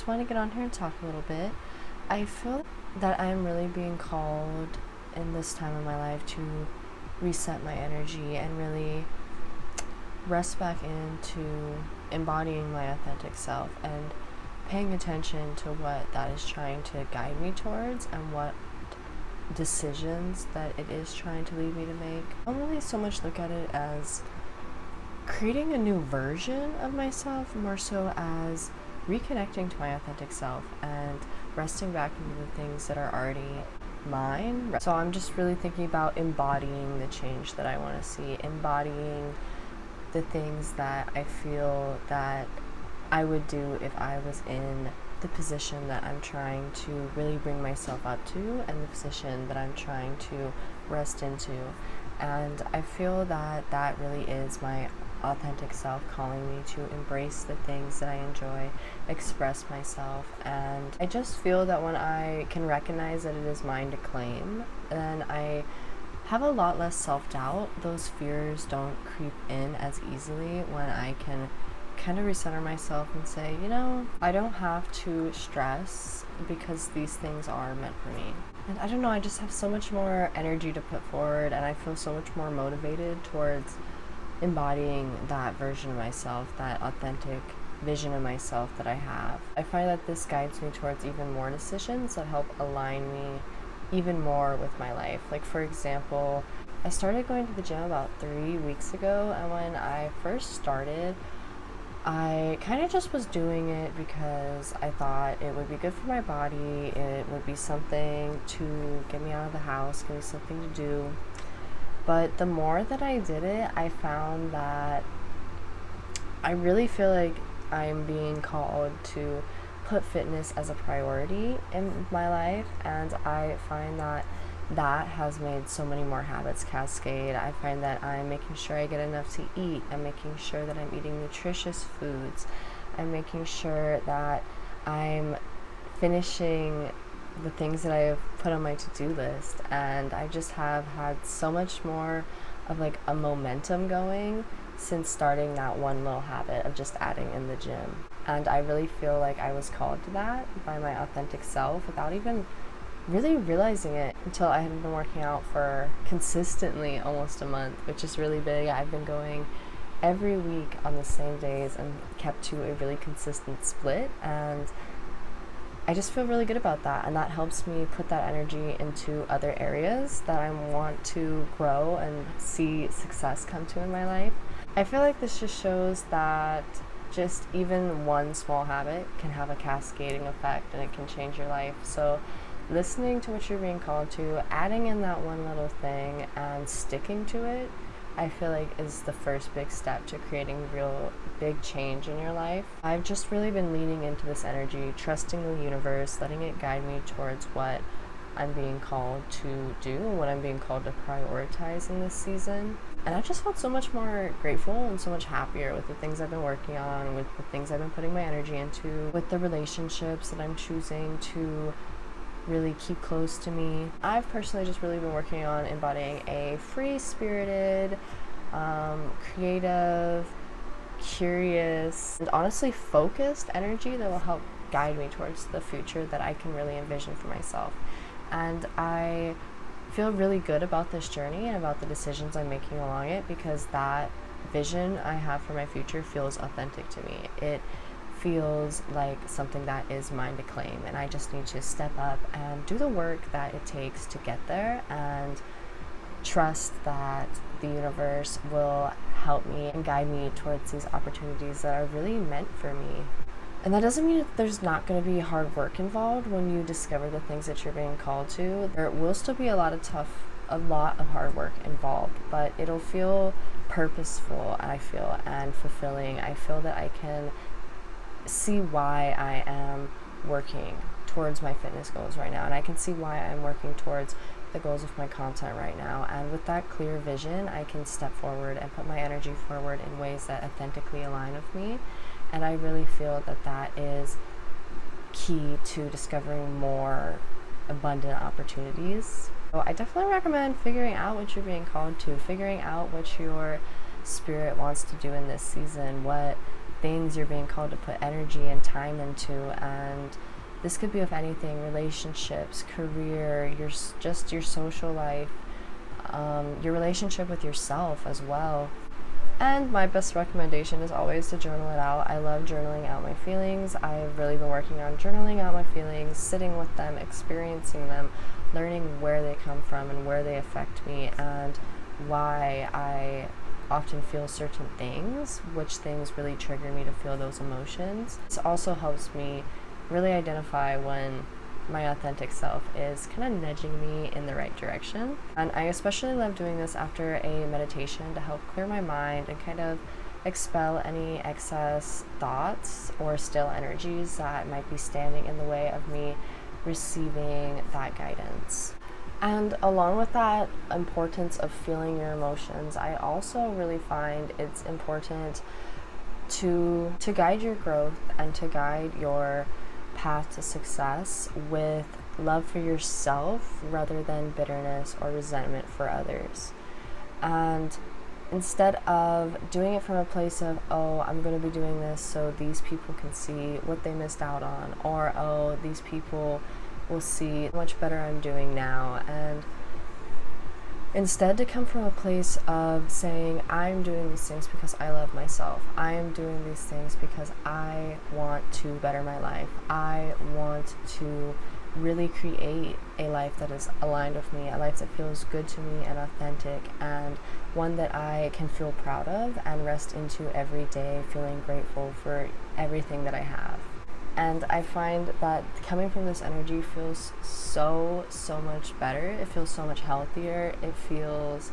just want to get on here and talk a little bit. I feel that I'm really being called in this time of my life to reset my energy and really rest back into embodying my authentic self and paying attention to what that is trying to guide me towards and what decisions that it is trying to lead me to make. I don't really so much look at it as creating a new version of myself, more so as reconnecting to my authentic self and resting back into the things that are already mine. So I'm just really thinking about embodying the change that I want to see, embodying the things that I feel that I would do if I was in the position that I'm trying to really bring myself up to and the position that I'm trying to rest into. And I feel that that really is my authentic self calling me to embrace the things that I enjoy, express myself. And I just feel that when I can recognize that it is mine to claim, then I have a lot less self-doubt. Those fears don't creep in as easily when I can kind of recenter myself and say, you know, I don't have to stress because these things are meant for me. And I don't know, I just have so much more energy to put forward, and I feel so much more motivated towards embodying that version of myself, that authentic vision of myself that I have. I find that this guides me towards even more decisions that help align me even more with my life. Like, for example, I started going to the gym about 3 weeks ago, and when I first started, I kind of just was doing it because I thought it would be good for my body, it would be something to get me out of the house, give me something to do. But the more that I did it, I found that I really feel like I'm being called to put fitness as a priority in my life, and I find that that has made so many more habits cascade. I find that I'm making sure I get enough to eat. I'm making sure that I'm eating nutritious foods. I'm making sure that I'm finishing the things that I've put on my to-do list. And I just have had so much more of like a momentum going since starting that one little habit of just adding in the gym. And I really feel like I was called to that by my authentic self without even really realizing it until I had been working out for consistently almost a month, which is really big. I've been going every week on the same days and kept to a really consistent split, and I just feel really good about that, and that helps me put that energy into other areas that I want to grow and see success come to in my life. I feel like this just shows that just even one small habit can have a cascading effect and it can change your life. So listening to what you're being called to, adding in that one little thing and sticking to it, I feel like is the first big step to creating real big change in your life. I've just really been leaning into this energy, trusting the universe, letting it guide me towards what I'm being called to do, what I'm being called to prioritize in this season. And I just felt so much more grateful and so much happier with the things I've been working on, with the things I've been putting my energy into, with the relationships that I'm choosing to really keep close to me. I've personally just really been working on embodying a free-spirited, creative, curious, and honestly focused energy that will help guide me towards the future that I can really envision for myself. And I feel really good about this journey and about the decisions I'm making along it, because that vision I have for my future feels authentic to me. It feels like something that is mine to claim, and I just need to step up and do the work that it takes to get there and trust that the universe will help me and guide me towards these opportunities that are really meant for me. And that doesn't mean that there's not going to be hard work involved when you discover the things that you're being called to. There will still be a lot of hard work involved, but it'll feel purposeful, I feel, and fulfilling. I feel that I can see why I am working towards my fitness goals right now, and I can see why I'm working towards the goals of my content right now. And with that clear vision, I can step forward and put my energy forward in ways that authentically align with me. And I really feel that that is key to discovering more abundant opportunities. So I definitely recommend figuring out what you're being called to, figuring out what your spirit wants to do in this season, what things you're being called to put energy and time into. And this could be with anything: relationships, career, your social life, your relationship with yourself as well. And my best recommendation is always to journal it out. I love journaling out my feelings. I've really been working on journaling out my feelings, sitting with them, experiencing them, learning where they come from and where they affect me, and why I often feel certain things, which things really trigger me to feel those emotions. This also helps me really identify when my authentic self is kind of nudging me in the right direction. And I especially love doing this after a meditation to help clear my mind and kind of expel any excess thoughts or still energies that might be standing in the way of me receiving that guidance. And along with that importance of feeling your emotions, I also really find it's important to guide your growth and to guide your path to success with love for yourself rather than bitterness or resentment for others. And instead of doing it from a place of, oh, I'm going to be doing this so these people can see what they missed out on, or oh, these people will see how much better I'm doing now, and instead to come from a place of saying, I'm doing these things because I love myself. I am doing these things because I want to better my life. I want to really create a life that is aligned with me, a life that feels good to me and authentic, and one that I can feel proud of and rest into every day, feeling grateful for everything that I have. And I find that coming from this energy feels so much better. It feels so much healthier. It feels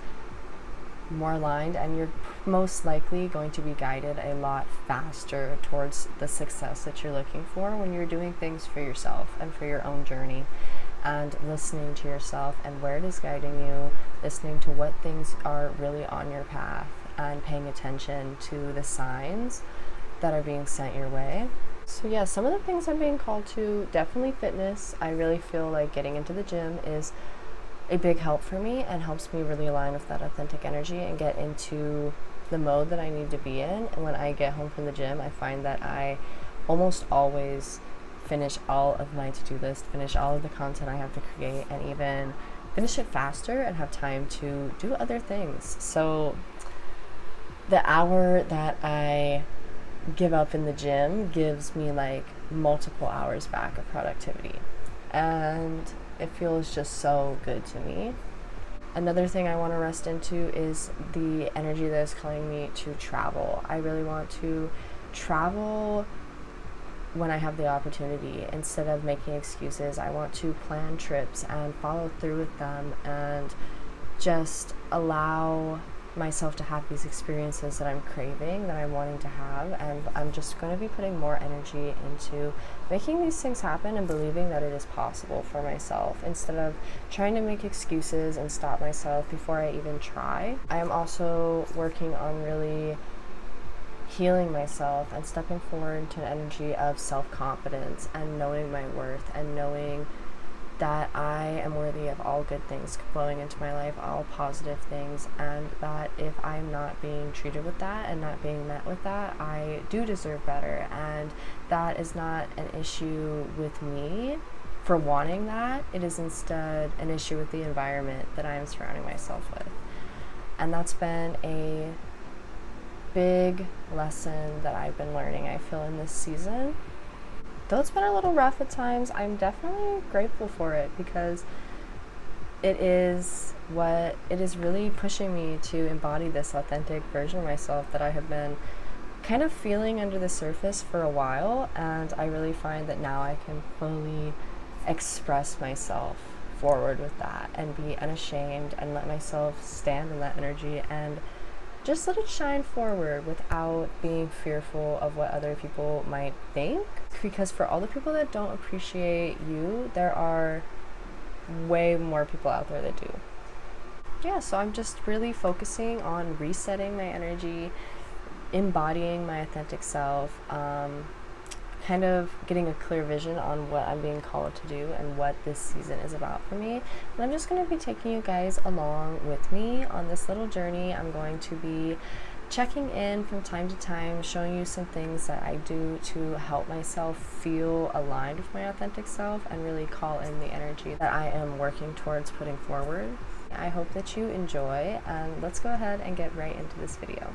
more aligned, and you're most likely going to be guided a lot faster towards the success that you're looking for when you're doing things for yourself and for your own journey, and listening to yourself and where it is guiding you, listening to what things are really on your path, and paying attention to the signs that are being sent your way. So yeah, some of the things I'm being called to, definitely fitness. I really feel like getting into the gym is a big help for me and helps me really align with that authentic energy and get into the mode that I need to be in. And when I get home from the gym, I find that I almost always finish all of my to-do list, finish all of the content I have to create, and even finish it faster and have time to do other things. So the hour that I give up in the gym gives me like multiple hours back of productivity, and it feels just so good to me. Another thing I want to rest into is the energy that is calling me to travel. I really want to travel when I have the opportunity. Instead of making excuses, I want to plan trips and follow through with them and just allow myself to have these experiences that I'm craving, that I'm wanting to have. And I'm just going to be putting more energy into making these things happen and believing that it is possible for myself, instead of trying to make excuses and stop myself before I even try. I am also working on really healing myself and stepping forward into an energy of self-confidence and knowing my worth and knowing that I am worthy of all good things flowing into my life, all positive things, and that if I'm not being treated with that and not being met with that, I do deserve better. And that is not an issue with me for wanting that. It is instead an issue with the environment that I am surrounding myself with. And that's been a big lesson that I've been learning, I feel, in this season. Though it's been a little rough at times, I'm definitely grateful for it, because it is really pushing me to embody this authentic version of myself that I have been kind of feeling under the surface for a while. And I really find that now I can fully express myself forward with that and be unashamed and let myself stand in that energy and just let it shine forward without being fearful of what other people might think. Because for all the people that don't appreciate you, there are way more people out there that do. Yeah, so I'm just really focusing on resetting my energy, embodying my authentic self, kind of getting a clear vision on what I'm being called to do and what this season is about for me. And I'm just going to be taking you guys along with me on this little journey. I'm going to be checking in from time to time, showing you some things that I do to help myself feel aligned with my authentic self and really call in the energy that I am working towards putting forward. I hope that you enjoy, and let's go ahead and get right into this video.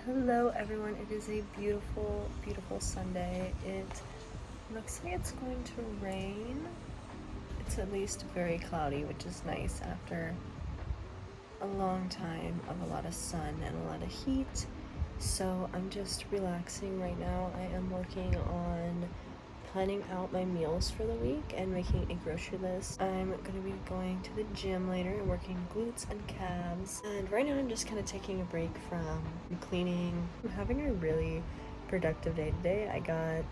Hello everyone, it is a beautiful, beautiful Sunday. It looks like it's going to rain. It's at least very cloudy, which is nice after a long time of a lot of sun and a lot of heat. So I'm just relaxing right now. I am working on planning out my meals for the week and making a grocery list. I'm going to be going to the gym later and working glutes and calves. And right now I'm just kind of taking a break from cleaning. I'm having a really productive day today. I got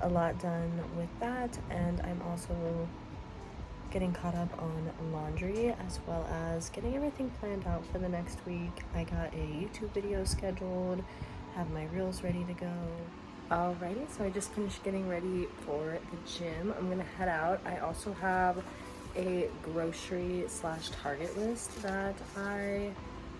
a lot done with that, and I'm also getting caught up on laundry as well as getting everything planned out for the next week. I got a YouTube video scheduled, have my reels ready to go. Alrighty, so I just finished getting ready for the gym. I'm gonna head out. I also have a grocery / Target list that I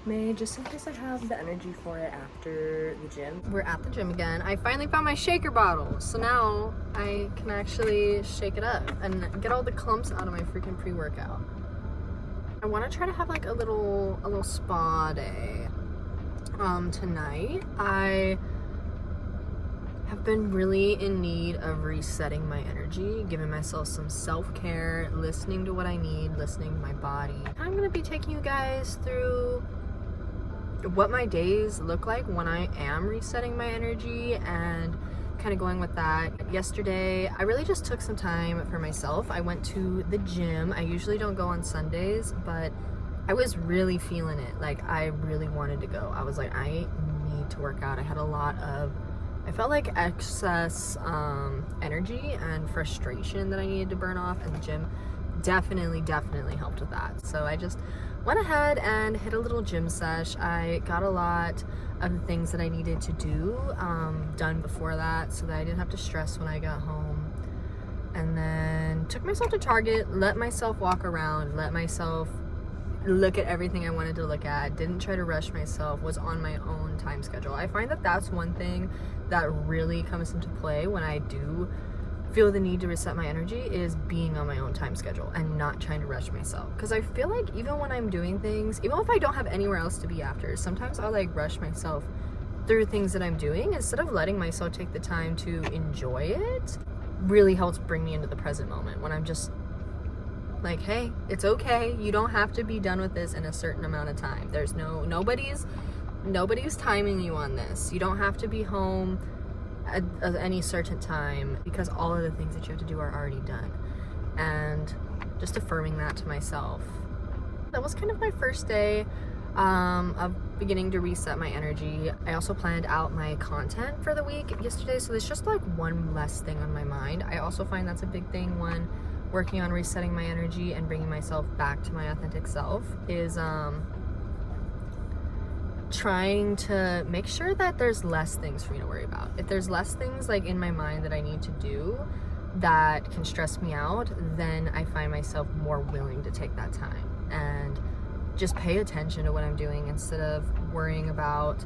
made just in case I have the energy for it after the gym. We're at the gym again. I finally found my shaker bottle, so now I can actually shake it up and get all the clumps out of my freaking pre-workout. I want to try to have like a little spa day tonight. I have been really in need of resetting my energy, giving myself some self-care, listening to what I need, listening to my body. I'm gonna be taking you guys through what my days look like when I am resetting my energy and kind of going with that. Yesterday, I really just took some time for myself. I went to the gym. I usually don't go on Sundays, but I was really feeling it. Like, I really wanted to go. I was like, I need to work out. I had a lot of, I felt like excess energy and frustration that I needed to burn off, and the gym definitely helped with that. So I just went ahead and hit a little gym sesh. I got a lot of the things that I needed to do done before that so that I didn't have to stress when I got home. And then took myself to Target, let myself walk around, let myself look at everything I wanted to look at, didn't try to rush myself, was on my own time schedule. I find that that's one thing that really comes into play when I do feel the need to reset my energy, is being on my own time schedule and not trying to rush myself. Because I feel like even when I'm doing things, even if I don't have anywhere else to be after, sometimes I'll like rush myself through things that I'm doing instead of letting myself take the time to enjoy it. Really helps bring me into the present moment when I'm just like, hey, it's okay, you don't have to be done with this in a certain amount of time. There's nobody's timing you on this. You don't have to be home at any certain time because all of the things that you have to do are already done. And just affirming that to myself. That was kind of my first day of beginning to reset my energy. I also planned out my content for the week yesterday, so there's just like one less thing on my mind. I also find that's a big thing when working on resetting my energy and bringing myself back to my authentic self, is trying to make sure that there's less things for me to worry about. If there's less things like in my mind that I need to do that can stress me out, then I find myself more willing to take that time and just pay attention to what I'm doing instead of worrying about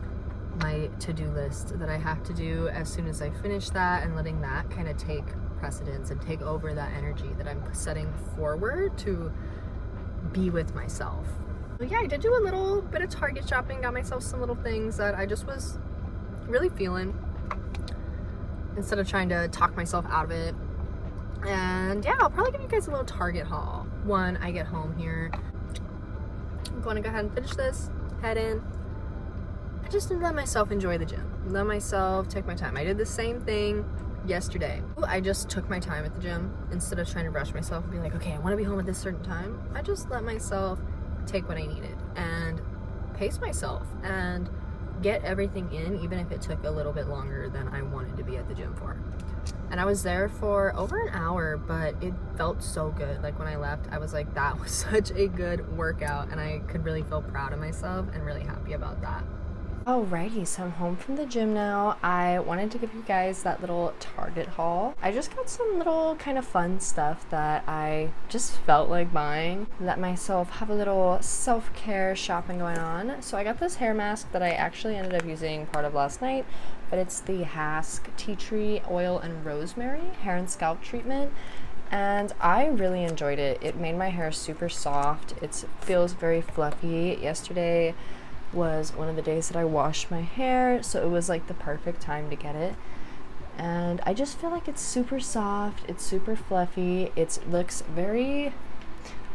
my to-do list that I have to do as soon as I finish that, and letting that kind of take precedence and take over that energy that I'm setting forward to be with myself. So yeah, I did do a little bit of Target shopping, got myself some little things that I just was really feeling instead of trying to talk myself out of it. And yeah, I'll probably give you guys a little Target haul when I get home here. I'm going to go ahead and finish this, head in. I just let myself enjoy the gym, let myself take my time. I did the same thing yesterday. I just took my time at the gym instead of trying to rush myself and be like, okay, I want to be home at this certain time. I just let myself take what I needed and pace myself and get everything in, even if it took a little bit longer than I wanted to be at the gym for. And I was there for over an hour, but it felt so good. Like when I left, I was like, that was such a good workout, and I could really feel proud of myself and really happy about that. Alrighty, so I'm home from the gym now. I wanted to give you guys that little Target haul. I just got some little kind of fun stuff that I just felt like buying. Let myself have a little self-care shopping going on. So I got this hair mask that I actually ended up using part of last night, but it's the Hask Tea Tree Oil and Rosemary Hair and Scalp Treatment. And I really enjoyed it. It made my hair super soft. It feels very fluffy. Yesterday was one of the days that I washed my hair, so it was like the perfect time to get it. And I just feel like it's super soft, it's super fluffy, it looks very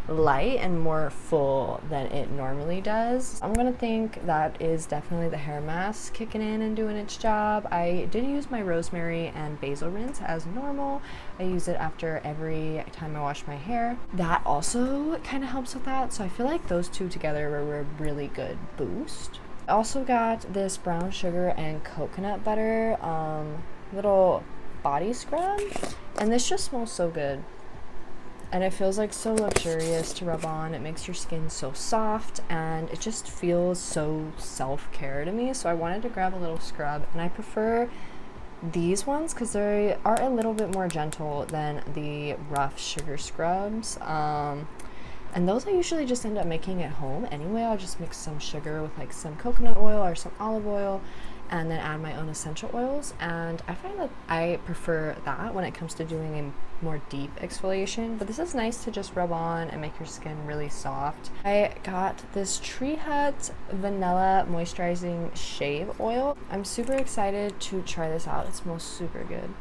light and more full than it normally does. I'm gonna think that is definitely the hair mask kicking in and doing its job. I did use my rosemary and basil rinse as normal. I use it after every time I wash my hair. That also kind of helps with that, so I feel like those two together were a really good boost. I also got this brown sugar and coconut butter little body scrub, and this just smells so good. And it feels like so luxurious to rub on. It makes your skin so soft and it just feels so self-care to me. So I wanted to grab a little scrub, and I prefer these ones because they are a little bit more gentle than the rough sugar scrubs. And those I usually just end up making at home anyway. I'll just mix some sugar with like some coconut oil or some olive oil and then add my own essential oils, and I find that I prefer that when it comes to doing a more deep exfoliation. But this is nice to just rub on and make your skin really soft. I got this Tree Hut Vanilla Moisturizing Shave Oil. I'm super excited to try this out. It smells super good.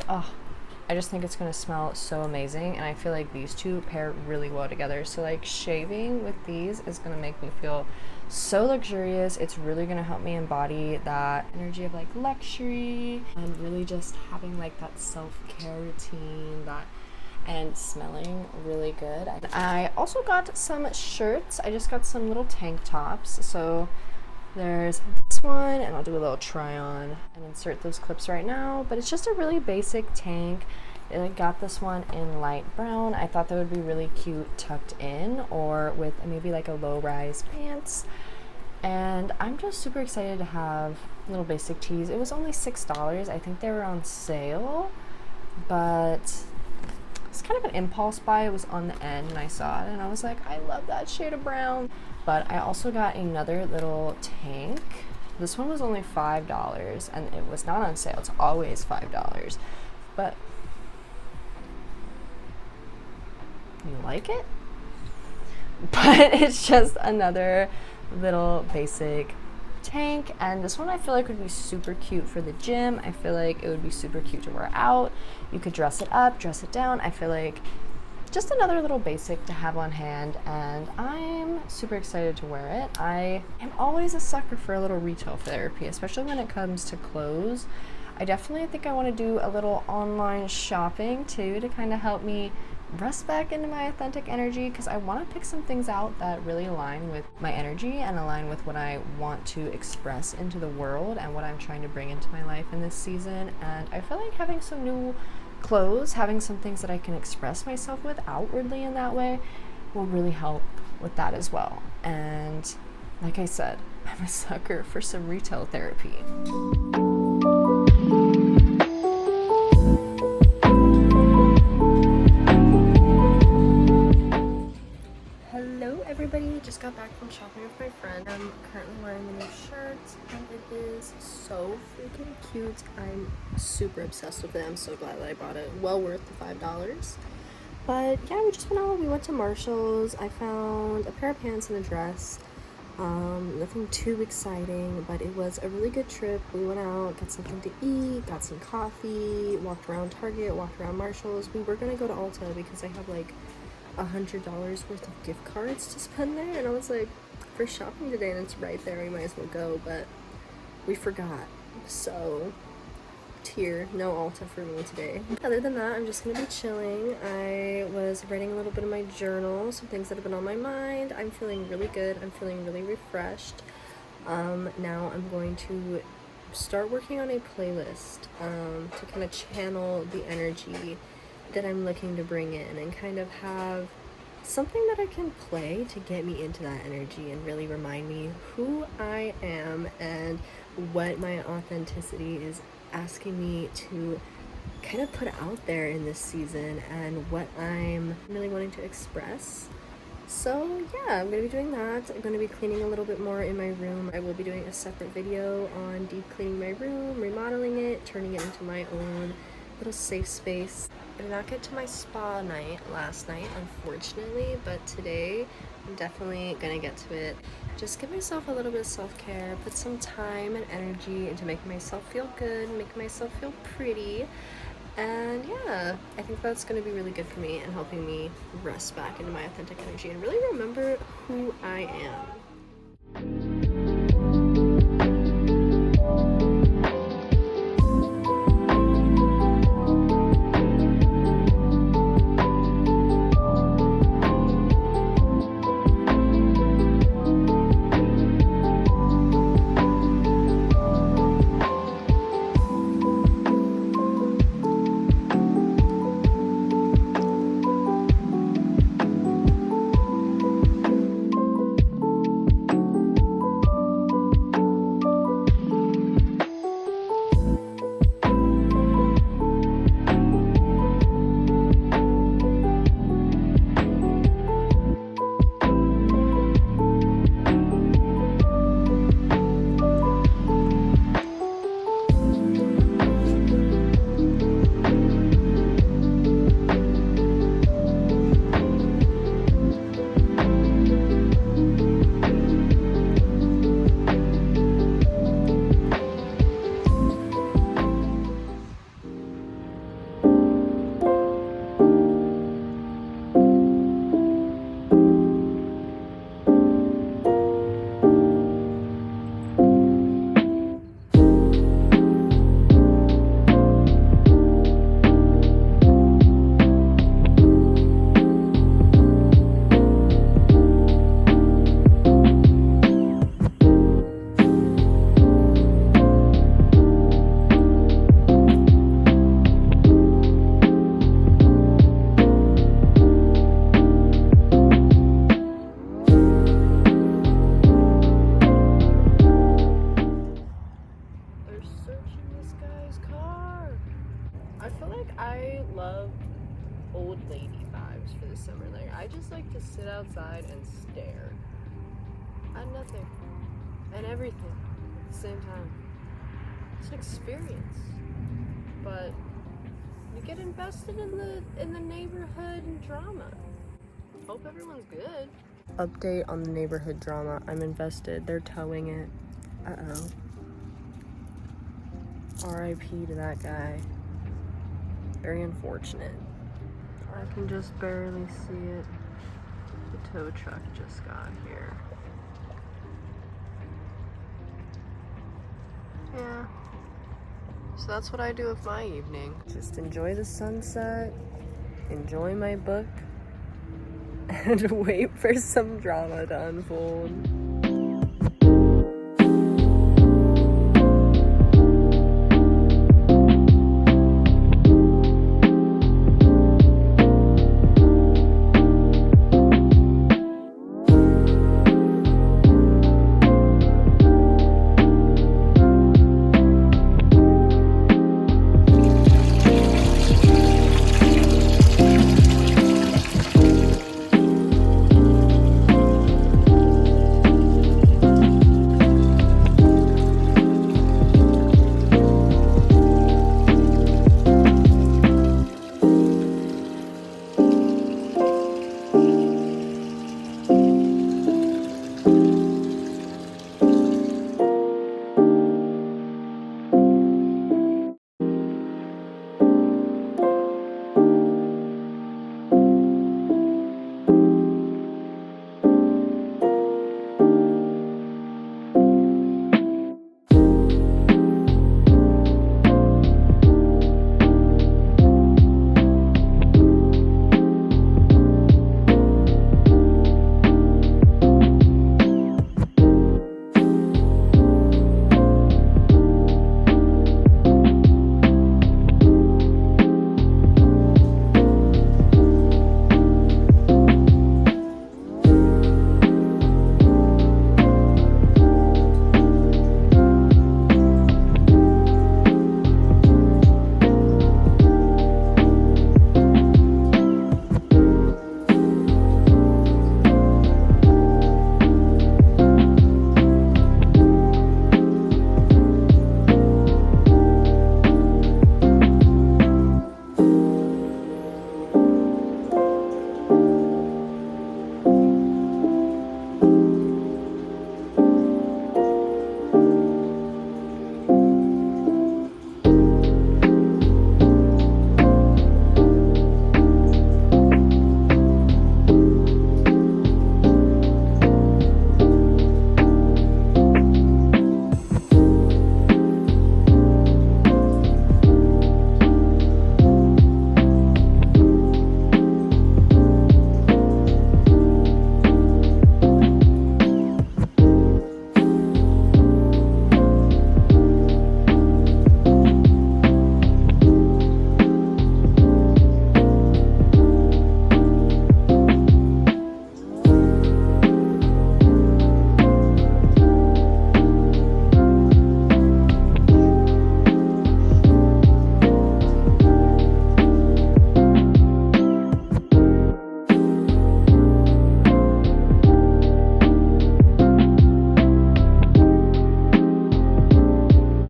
Oh, I just think it's gonna smell so amazing, and I feel like these two pair really well together. So like shaving with these is gonna make me feel so luxurious. It's really gonna help me embody that energy of like luxury and really just having like that self-care routine and smelling really good. I also got some shirts. I just got some little tank tops. So there's this one, and I'll do a little try on and insert those clips right now, but it's just a really basic tank. I got this one in light brown. I thought that would be really cute tucked in or with maybe like a low-rise pants. And I'm just super excited to have little basic tees. It was only $6. I think they were on sale, but it's kind of an impulse buy. It was on the end and I saw it and I was like, I love that shade of brown. But I also got another little tank. This one was only $5 and it was not on sale. It's always $5. But you like it? But it's just another little basic tank, and this one I feel like would be super cute for the gym. I feel like it would be super cute to wear out. You could dress it up, dress it down. I feel like just another little basic to have on hand, and I'm super excited to wear it. I am always a sucker for a little retail therapy, especially when it comes to clothes. I definitely think I want to do a little online shopping too to kind of help me rest back into my authentic energy, because I want to pick some things out that really align with my energy and align with what I want to express into the world and what I'm trying to bring into my life in this season. And I feel like having some new clothes, having some things that I can express myself with outwardly in that way will really help with that as well. And like I said, I'm a sucker for some retail therapy. Hello everybody, just got back from shopping with my friend. I'm currently wearing the new shirt and it is so freaking cute. I'm super obsessed with it. I'm so glad that I bought it. Well worth the $5. But yeah, we just went out. We went to Marshall's. I found a pair of pants and a dress. Nothing too exciting, but it was a really good trip. We went out, got something to eat, got some coffee, walked around Target, walked around Marshall's. We were gonna go to Ulta because I have like $100 worth of gift cards to spend there, and I was like, for shopping today and it's right there, we might as well go, but we forgot. So tear, no Ulta for me today. Other than that, I'm just gonna be chilling. I was writing a little bit of my journal, some things that have been on my mind. I'm feeling really good. I'm feeling really refreshed. Now I'm going to start working on a playlist to kind of channel the energy that I'm looking to bring in and kind of have something that I can play to get me into that energy and really remind me who I am and what my authenticity is asking me to kind of put out there in this season and what I'm really wanting to express. So yeah, I'm going to be doing that. I'm going to be cleaning a little bit more in my room. I will be doing a separate video on deep cleaning my room, remodeling it, turning it into my own little safe space. I did not get to my spa night last night, unfortunately, but today I'm definitely going to get to it. Just give myself a little bit of self-care, put some time and energy into making myself feel good, making myself feel pretty. And yeah, I think that's going to be really good for me and helping me rest back into my authentic energy and really remember who I am. I feel like I love old lady vibes for the summer. Like, I just like to sit outside and stare at nothing and everything at the same time. It's an experience, but you get invested in the neighborhood and drama. Hope everyone's good. Update on the neighborhood drama. I'm invested. They're towing it. Uh-oh. R.I.P. to that guy. Very unfortunate. I can just barely see it. The tow truck just got here. Yeah. So that's what I do with my evening. Just enjoy the sunset, enjoy my book, and wait for some drama to unfold.